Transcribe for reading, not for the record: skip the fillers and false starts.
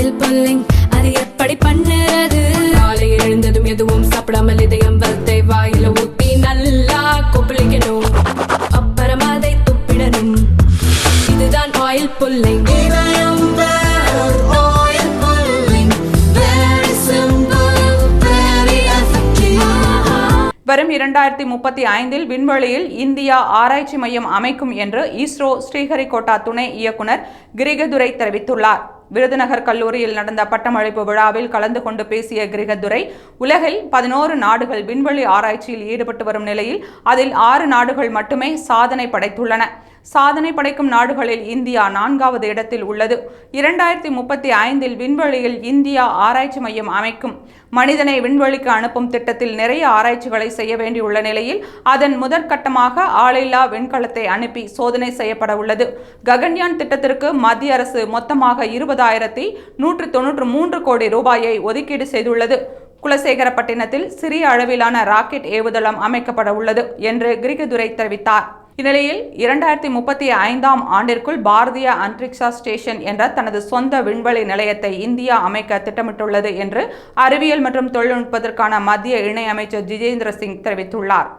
Oil pulling அது எப்படி பண்ணுறது? காலையில் எழுந்ததும் எதுவும் சாப்பிடாமல் இதயம் வளர்த்தை வாயில ஊத்தி நல்லா கொப்பளிக்கணும், அப்புறம் அதை துப்பிடணும். இதுதான் ஆயில் புல்லிங். வரும் 2035 விண்வெளியில் இந்தியா ஆராய்ச்சி மையம் அமைக்கும் என்று இஸ்ரோ ஸ்ரீஹரிகோட்டா துணை இயக்குனர் கிரிகதுரை தெரிவித்துள்ளார். விருதுநகர் கல்லூரியில் நடந்த பட்டமளிப்பு விழாவில் கலந்து கொண்டு பேசிய கிரிகதுரை, உலகில் 11 நாடுகள் விண்வெளி ஆராய்ச்சியில் ஈடுபட்டு வரும் நிலையில் அதில் 6 நாடுகள் மட்டுமே சாதனை படைத்துள்ளன. சாதனை படைக்கும் நாடுகளில் இந்தியா 4வது இடத்தில் உள்ளது. 2035 விண்வெளியில் இந்தியா ஆராய்ச்சி மையம் அமைக்கும். மனிதனை விண்வெளிக்கு அனுப்பும் திட்டத்தில் நிறைய ஆராய்ச்சிகளை செய்ய வேண்டியுள்ள நிலையில் அதன் முதற்கட்டமாக ஆளில்லா விண்கலத்தை அனுப்பி சோதனை செய்யப்பட உள்ளது. ககன்யான் திட்டத்திற்கு மத்திய அரசு மொத்தமாக 20,193 கோடி ரூபாயை ஒதுக்கீடு செய்துள்ளது. குலசேகரப்பட்டினத்தில் சிறிய அளவிலான ராக்கெட் ஏவுதளம் அமைக்கப்பட உள்ளது என்று கிரிகதுரை தெரிவித்தார். இந்நிலையில் 2035 ஆண்டிற்குள் பாரதிய அந்தரிக்ஷா ஸ்டேஷன் என்ற தனது சொந்த விண்வெளி நிலையத்தை இந்தியா அமைக்க திட்டமிட்டுள்ளது என்று அறிவியல் மற்றும் தொழில்நுட்பத்திற்கான மத்திய இணையமைச்சர் ஜிதேந்திர சிங் தெரிவித்துள்ளார்.